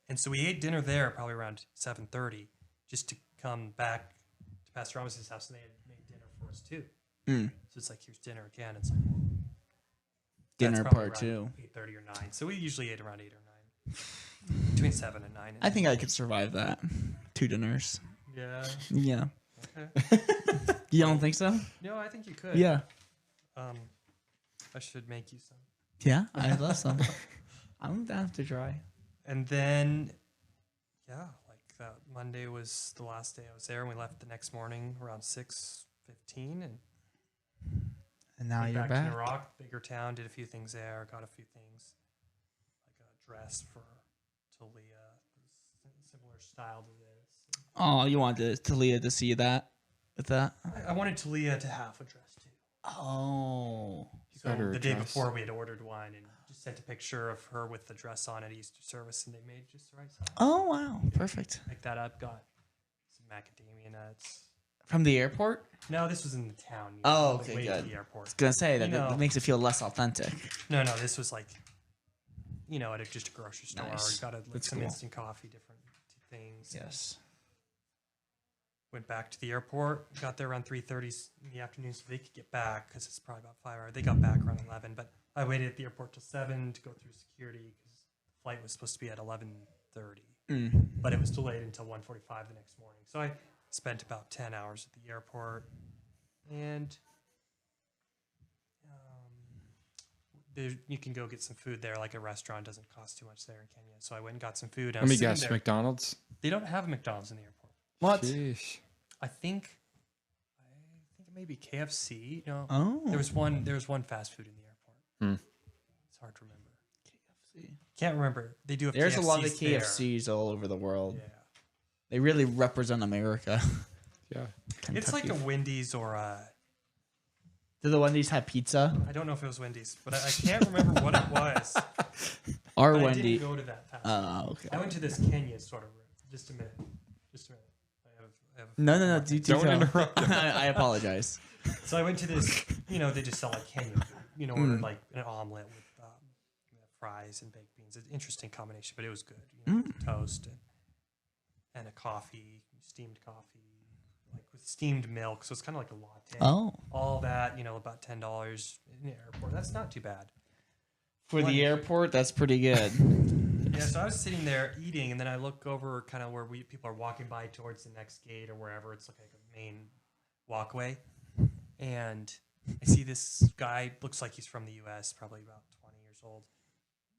And so we ate dinner there probably around 7:30, just to come back to Pastor Ramos's house, and they had made dinner for us too. So it's like, here's dinner again. It's like Dinner that's probably part around 2. 8:30 or 9. So we usually ate around 8 or 9. between 7 and 9. I think I could survive that. 2 dinners. Yeah. Yeah. Okay. You don't think so? No, I think you could. Yeah. I should make you some. Yeah, I love some. I'm down to try. And then, yeah, like that Monday was the last day I was there, and we left the next morning around 6:15, And now came you're back back. to Iraq, bigger town, did a few things there, got a few things, like a dress for Talia, similar style to this. Oh, you wanted Talia to see that with that? I wanted Talia to have a dress too. Oh. So Got her a the day dress. before we had ordered one and just sent a picture of her with the dress on at Easter service, and they made just the right size. Oh, wow. Perfect. Picked that up, got some macadamia nuts. From the airport? No, this was in the town. Oh, on the okay, way good. to the airport. Gonna say that, You know. that makes it feel less authentic. No, this was like, at just a grocery store. Nice. Got That's some cool. instant coffee, different things. Yes. Went back to the airport. Got there around 3:30 in the afternoon, so they could get back because it's probably about 5 hours. They got back around 11, but I waited at the airport till 7 to go through security because the flight was supposed to be at 11:30, but it was delayed until 1:45 the next morning. So I spent about 10 hours at the airport, and you can go get some food there. Like a restaurant doesn't cost too much there in Kenya. So I went and got some food. Let me guess, McDonald's. They don't have McDonald's in the airport. What? Sheesh. I think it may be KFC. No, Oh. there was one fast food in the airport. It's hard to remember. KFC. Can't remember. They do have. There's a lot of KFCs there. KFCs all over the world. Yeah, They really represent America. Yeah. it's like a Kentucky. Wendy's or a. Do the Wendy's have pizza? I don't know if it was Wendy's, but I can't remember what it was. Our But I Wendy. didn't go to that fast food. Oh, okay. I went to this Kenya sort of room. Just a minute. I have No. Do Don't tell. interrupt. I apologize. So I went to this, they just sell like Kenyan food, ordered like an omelet with fries and baked beans. It's an interesting combination, but it was good. Toast and a coffee, steamed coffee, like with steamed milk. So it's kind of like a latte. Oh. All that, about $10 in the airport. That's not too bad. For the airport, that's pretty good. Yeah, so I was sitting there eating, and then I look over kind of where people are walking by towards the next gate or wherever. It's like a main walkway. And I see this guy, looks like he's from the U.S., probably about 20 years old.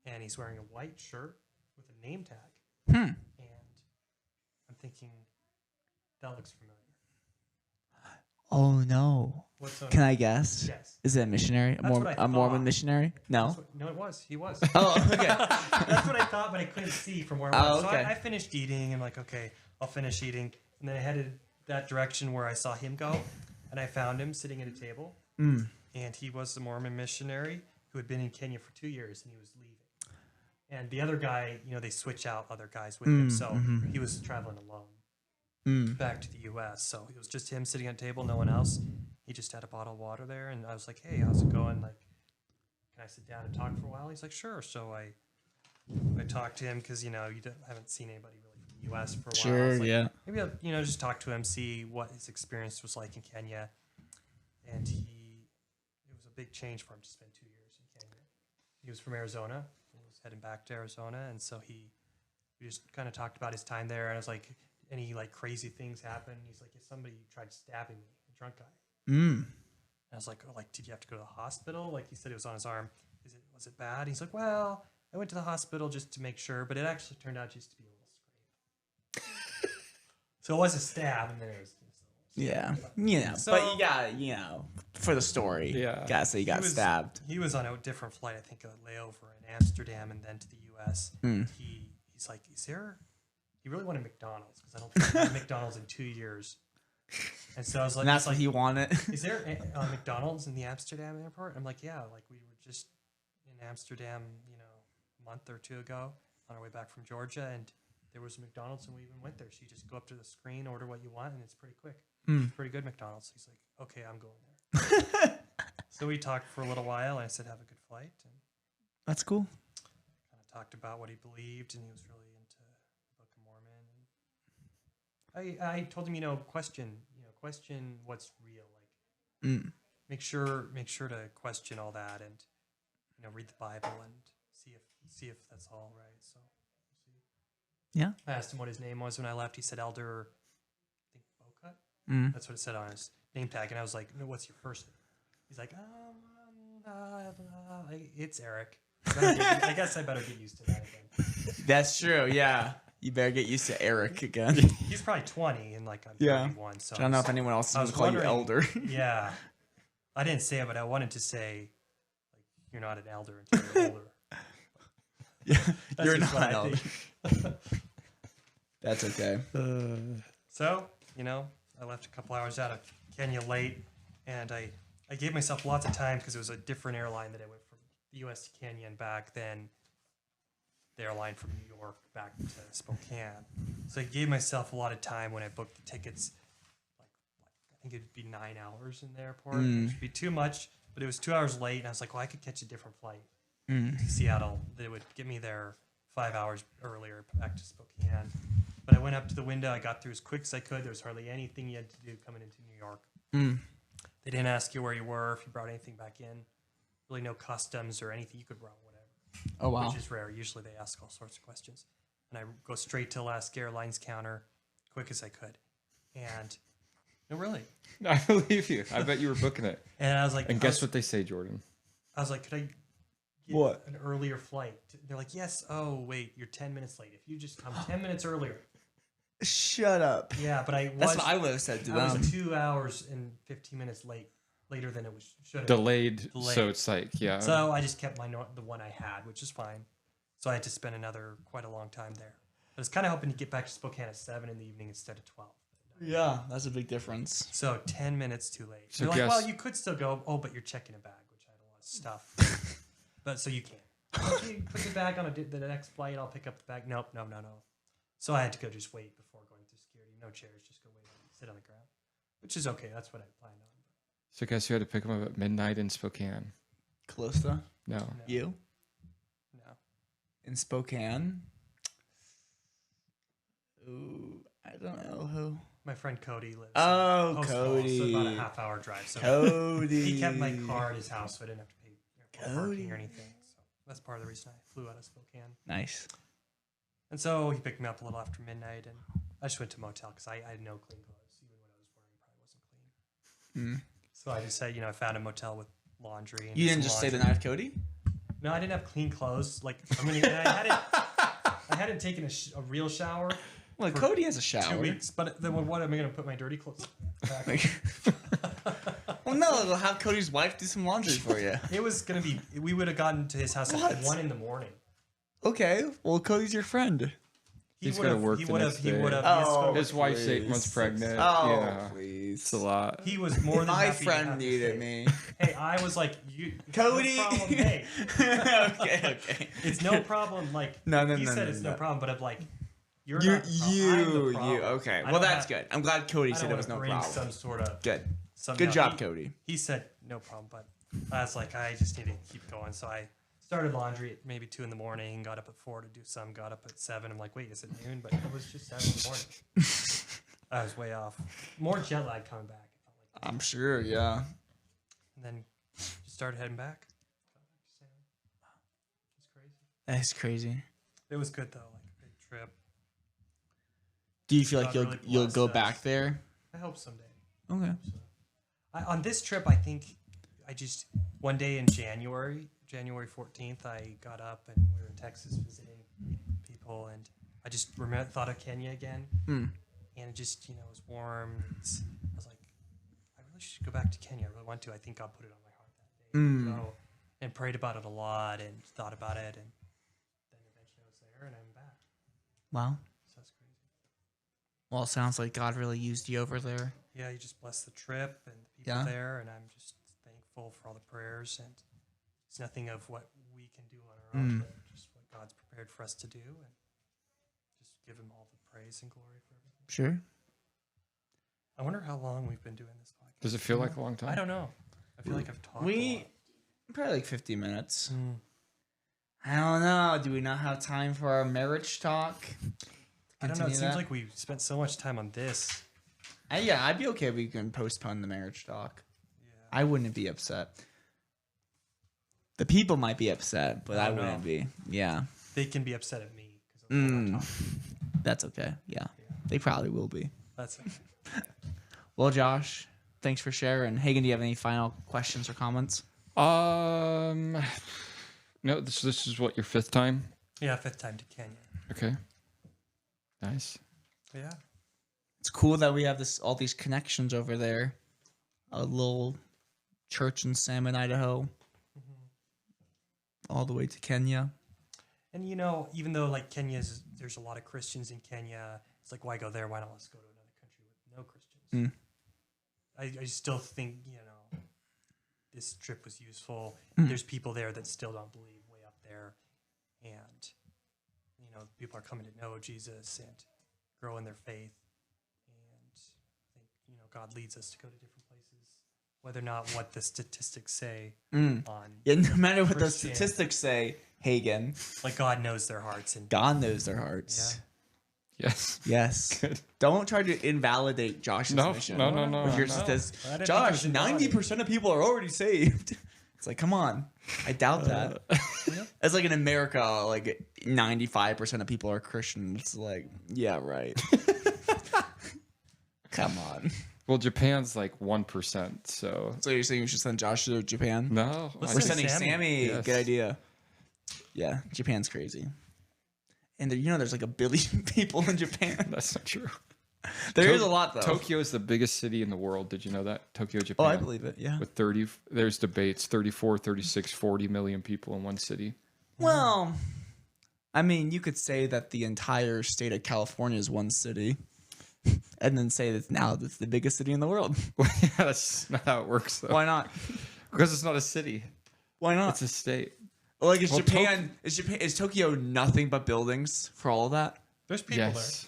And he's wearing a white shirt with a name tag. And I'm thinking, that looks familiar. Oh, no. What's on Can I guess? Yes. Is it a missionary? That's what I A Mormon thought. missionary? No. No, it was. He was. Oh, okay. That's what I thought, but I couldn't see from where I was. Oh, okay. So I finished eating. I'm like, okay, I'll finish eating. And then I headed that direction where I saw him go. And I found him sitting at a table. And he was the Mormon missionary who had been in Kenya for 2 years, and he was leaving. And the other guy, they switch out other guys with him. So he was traveling alone back to the U.S. So it was just him sitting at a table, no one else. He just had a bottle of water there. And I was like, hey, how's it going? Like, can I sit down and talk for a while? He's like, sure. So I talked to him because, haven't seen anybody really from the U.S. for a while. I was Sure, like, yeah. Maybe I'll, just talk to him, see what his experience was like in Kenya. And it was a big change for him to spend 2 years in Kenya. He was from Arizona. He was heading back to Arizona. And so we just kind of talked about his time there. And I was like, any like crazy things happen? He's like, yeah, somebody tried stabbing me, a drunk guy. And I was like, oh, like, did you have to go to the hospital? Like, he said it was on his arm. Was it bad? He's like, well, I went to the hospital just to make sure, but it actually turned out just to be a little scrape. So it was a stab, and then it was just Yeah. So- but you got, for the story. Yeah. Gotta say you got stabbed. He was on a different flight, I think a layover in Amsterdam and then to the U.S. He's like, he really wanted McDonald's because I don't think I had McDonald's in 2 years. And so I was like, And that's what he wanted. is there a McDonald's in the Amsterdam airport? I'm like, yeah, like we were just in Amsterdam, a month or two ago on our way back from Georgia, and there was a McDonald's, and we even went there. So you just go up to the screen, order what you want, and it's pretty quick. It's pretty good McDonald's. He's like, okay, I'm going there. So we talked for a little while, and I said, have a good flight, and That's cool. kind of talked about what he believed, and he was really into the Book of Mormon. And I told him, question what's real, like make sure to question all that, and read the Bible and see if that's all right. So we'll see. Yeah. I asked him what his name was when I left. He said Elder, I think Bocut. That's what it said on his name tag. And I was like, no, what's your first name? He's like, it's Eric. I guess I better get used to that again. That's true. Yeah. You better get used to Eric again. He's probably 20 and like I'm Yeah. 31. So I don't know if anyone else is going to call you elder. Yeah. I didn't say it, but I wanted to say, like, you're not an elder until you're older. Yeah, That's you're just not what an I elder. think. That's okay. So, I left a couple hours out of Kenya late, and I gave myself lots of time because it was a different airline that I went from the U.S. to Kenya and back then the airline from New York back to Spokane. So I gave myself a lot of time when I booked the tickets. Like I think it'd be 9 hours in the airport. It would be too much, but it was 2 hours late, and I was like, well, I could catch a different flight to Seattle that would get me there 5 hours earlier back to Spokane. But I went up to the window. I got through as quick as I could. There was hardly anything you had to do coming into New York. They didn't ask you where you were, if you brought anything back in. Really no customs or anything. You could run whatever. Oh, wow. Which is rare. Usually they ask all sorts of questions. And I go straight to Alaska Airlines counter, quick as I could. And no, really. I believe you. I bet you were booking it. And I was like, And guess what they say, Jordan? I was like, could I get What? an earlier flight? They're like, yes. Oh, wait, you're 10 minutes late. If you just come 10 minutes earlier. Shut up. Yeah, but That's what I would have said to I them. was 2 shours and 15 minutes later than it was should have. Delayed. So it's like, yeah. So I just kept the one I had, which is fine. So I had to spend quite a long time there. But I was kind of hoping to get back to Spokane at 7 in the evening instead of 12. Yeah, that's a big difference. So 10 minutes too late. So They're like, guess- well, you could still go. Oh, but you're checking a bag, which I had a lot of stuff. But so you can't. Okay, put the bag on the next flight. I'll pick up the bag. Nope, no. So I had to go just wait before going through security. No chairs, just go wait and sit on the ground, which is okay. That's what I planned on. So guess you had to pick them up at midnight in Spokane. Calista? No. You? No. In Spokane? Ooh, I don't know who. My friend Cody lives. Oh, in Post Cody. Falls, so about a half-hour drive. So Cody. he kept my car at his house, so I didn't have to pay Cody. parking or anything. So that's part of the reason I flew out of Spokane. Nice. And so he picked me up a little after midnight, and I just went to a motel because I had no clean clothes. Even what I was wearing probably wasn't clean. So I just said, I found a motel with laundry. And You didn't some just stay the laundry. night with Cody? No, I didn't have clean clothes. Like and I hadn't taken a real shower. Well, For Cody has a shower. 2 weeks, but then what am I going to put my dirty clothes back? Well, no, we'll have Cody's wife do some laundry for you. It was going to be. We would have gotten to his house What? at 1 a.m. Okay, well, Cody's your friend. He's gonna work the next day. Oh, His wife's 8 months please. pregnant. Oh, Yeah. please. It's a lot. He was more than My happy to friend have me needed stay. me. Hey, I was like, Cody. No problem, hey. okay. It's no problem. Like No, he said, no, it's no. no problem. But I'm like, you're You, not the problem. I'm the problem. okay. I Well, don't that's have- good. I'm glad Cody I said don't it was wanna no bring problem. some sort of Good. some- Good no, job, he- Cody. He said no problem, but I was like, I just need to keep going. So I started laundry at maybe 2 a.m. Got up at 4 to do some. Got up at 7. I'm like, wait, is it noon? But it was just 7 in the morning. I was way off. More jet lag coming back. It felt like. I'm sure, yeah. And then just started heading back. It's crazy. That's crazy. It was good though, like a big trip. Do you feel like God you'll really you'll blessed go us. back there? I hope someday. Okay. On this trip, I think I just one day in January 14th, I got up and we were in Texas visiting people, and I just thought of Kenya again, and it just it was warm. I was like, I really should go back to Kenya. I really want to. I think God put it on my heart that day to go, and prayed about it a lot and thought about it, and then eventually I was there and I'm back. Wow. So that's crazy. Well, it sounds like God really used you over there. Yeah, you just bless the trip and the people Yeah. there, and I'm just thankful for all the prayers, and it's nothing of what we can do on our own, but just what God's prepared for us to do, and just give Him all the praise and glory for everything. Sure. I wonder how long we've been doing this podcast. Does it feel like a long time? I don't know. I feel like I've talked. a lot. Probably like 50 minutes. Mm. I don't know. Do we not have time for our marriage talk? I don't know. It Continue seems that? like we spent so much time on this. Yeah, I'd be okay if we can postpone the marriage talk. Yeah. I wouldn't be upset. The people might be upset, but I Oh, no. wouldn't be. Yeah. They can be upset at me because I'm not talking. That's okay. Yeah, they probably will be. That's okay. Well, Josh, thanks for sharing. Hagen, do you have any final questions or comments? No, this is what, your 5th time? Yeah, 5th time to Kenya. Okay. Nice. Yeah. It's cool that we have all these connections over there. A little church in Salmon, Idaho, all the way to Kenya. And even though like there's a lot of Christians in Kenya, it's like, why go there? Why not let's go to another country with no Christians? I still think this trip was useful. There's people there that still don't believe way up there, and people are coming to know Jesus and grow in their faith. And I think God leads us to go to different places, whether or not what the statistics say on. Yeah, no matter what the Christianity. statistics say, Hagen, Like God knows their hearts, and God knows their hearts. Yes. Yes. Good. Don't try to invalidate Josh's No, mission. no, With your no. statistics. I didn't think it Josh, was invalidating. 90% of people are already saved. It's like, come on. I doubt that. It's like in America, like 95% of people are Christian. It's like, yeah, right. Come on. Well, Japan's like 1%, so So you're saying we should send Josh to Japan? no. Let's We're send sending Sammy. Sammy. Yes. Good idea. Yeah, Japan's crazy. And there, there's like 1 billion people in Japan. That's not true. There is a lot, though. Tokyo is the biggest city in the world. Did you know that? Tokyo, Japan. Oh, I believe it. Yeah. With there's debates, 34, 36, 40 million people in one city. Well, I mean, you could say that the entire state of California is one city, and then say that now it's the biggest city in the world. Yeah, that's not how it works, though. Why not? Because it's not a city. Why not? It's a state. Like, is Well, Japan? Is Tokyo nothing but buildings for all of that? there's people Yes.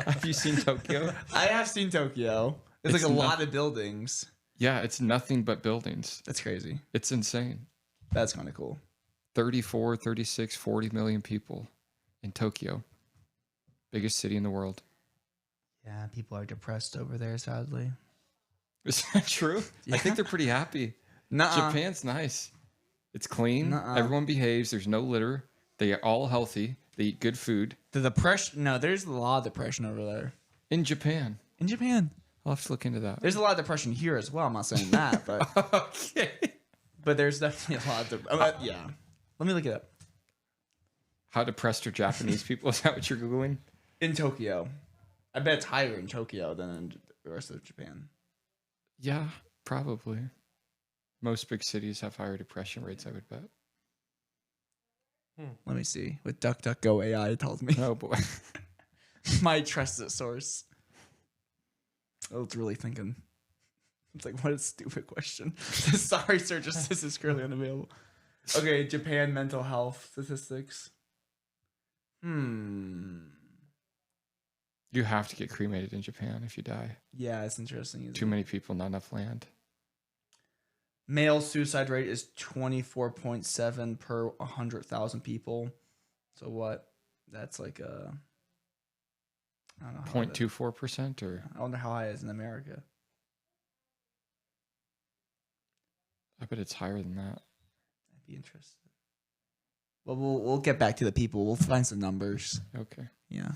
Have you seen Tokyo? I have seen Tokyo. It's like It's a not- lot of buildings. Yeah, it's nothing but buildings. That's crazy. It's insane. That's kind of cool. 34, 36, 40 million people in Tokyo. Biggest city in the world. Yeah, people are depressed over there, sadly. Is that true? Yeah. I think they're pretty happy. Nuh-uh. Japan's nice. It's clean. Nuh-uh. Everyone behaves. There's no litter. They are all healthy. They eat good food. The depression. No, there's a lot of depression over there. In Japan. In Japan. I'll have to look into that. There's a lot of depression here as well. I'm not saying that, but Okay. but there's definitely a lot of yeah. Let me look it up. How depressed are Japanese people? Is that what you're Googling? In Tokyo. I bet it's higher in Tokyo than in the rest of Japan. Yeah, probably. Most big cities have higher depression rates, I would bet. Let me see. With DuckDuckGo AI, it tells me. Oh, boy. My trusted source. I was really thinking. It's like, what a stupid question. Sorry, sir. Just this is currently unavailable. Okay, Japan mental health statistics. You have to get cremated in Japan if you die. Yeah, it's interesting. Isn't Too it? many people, not enough land. Male suicide rate is 24.7 per 100,000 people. So what? That's like a. I don't know. how that- 0.24% or I wonder how high it is in America. I bet it's higher than that. I'd be interested. Well, we'll get back to the people. We'll find some numbers. Okay. Yeah.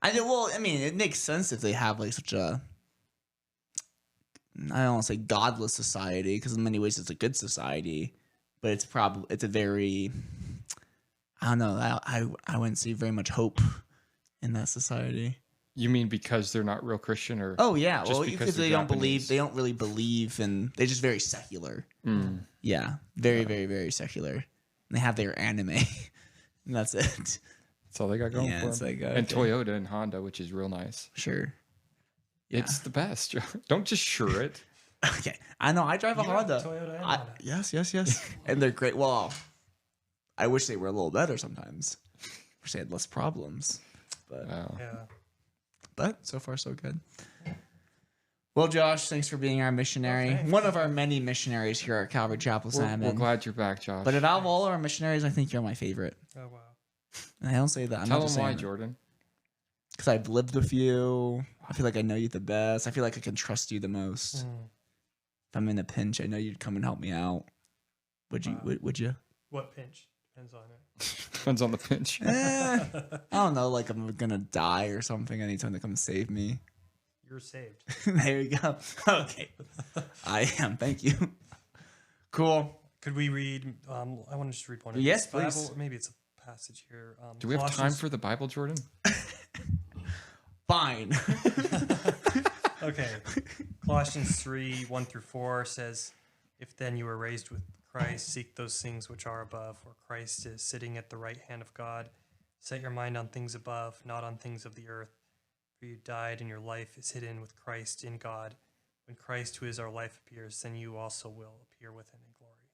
I mean, it makes sense if they have like such a. I don't want to say godless society because in many ways it's a good society, but it's a very. I don't know. I wouldn't see very much hope in that society. You mean because they're not real Christian or? Oh yeah, Just well because because they're they don't Japanese. they don't really believe in. They're just very secular. Mm. Yeah, very very very secular. And they have their anime, and that's it. That's all they got going Yeah, for it's them. like, And okay. Toyota and Honda, which is real nice. Sure. Yeah. It's the best. Don't just sure it. Okay, I know. I drive a You drive a Honda. Toyota and I- Honda. yes, and they're great. Well, I wish they were a little better sometimes. Wish they had less problems, but Wow. Yeah. so far so good. Well, Josh, thanks for being our missionary. thanks. One of our many missionaries here at Calvary Chapel We're Salmon. glad you're back, Josh. But out of all our missionaries, I think you're my favorite. Oh wow. And I don't say that. I'm Tell not just them why, saying Jordan. because I've lived with you. I feel like I know you the best. I feel like I can trust you the most. If I'm in a pinch, I know you'd come and help me out. Would you? Wow. Would you? What pinch? Depends on it. Depends on the pinch. I don't know, like I'm gonna die or something anytime they come save me. You're saved. There you go. Okay. I am. Thank you. Cool. Could we read? I want to just read one. Yes, the Bible. please. Maybe it's a passage here. Do we have time for the Bible, Jordan? Fine. Okay. Colossians 3:1-4 says, "If then you were raised with Christ, seek those things which are above, where Christ is sitting at the right hand of God. Set your mind on things above, not on things of the earth. For you died, and your life is hidden with Christ in God. When Christ, who is our life, appears, then you also will appear with him in glory."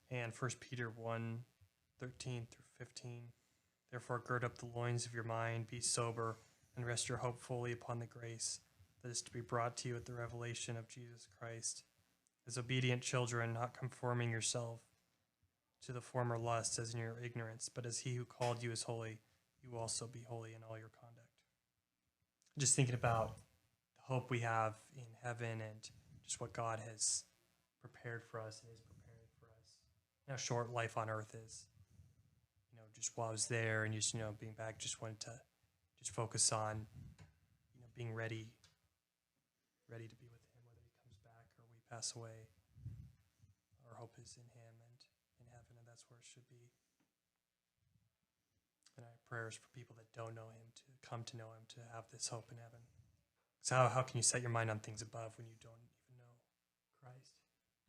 And 1 Peter 1:13-15. "Therefore gird up the loins of your mind, be sober, and rest your hope fully upon the grace that is to be brought to you at the revelation of Jesus Christ. As obedient children, not conforming yourself to the former lusts as in your ignorance, but as he who called you is holy, you also be holy in all your conduct." Just thinking about the hope we have in heaven and just what God has prepared for us and is preparing for us. How short life on earth is. Just while I was there and just, being back, just wanted to just focus on, being ready to be with him, whether he comes back or we pass away. Our hope is in him and in heaven, and that's where it should be. And I have prayers for people that don't know him to come to know him, to have this hope in heaven. So how can you set your mind on things above when you don't even know Christ?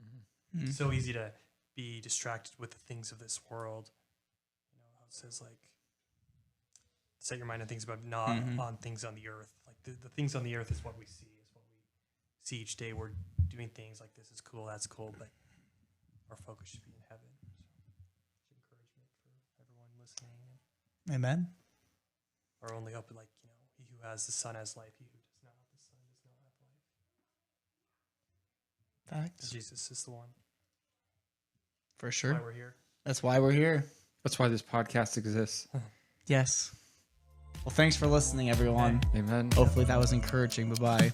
Mm-hmm. It's so easy to be distracted with the things of this world. How it says, like, set your mind on things above, not on things on the earth. Like the things on the earth is what we see, is what we see each day. We're doing things like this is cool, that's cool, but our focus should be in heaven. So it's encouragement for everyone listening. Amen. Our only hope, like, he who has the Son has life. He who does not have the Son does not have life. Facts. Jesus is the one. For That's sure. why we're here. That's why we're here. That's why this podcast exists. Yes. Well, thanks for listening, everyone. Amen. Hopefully that was encouraging. Bye-bye.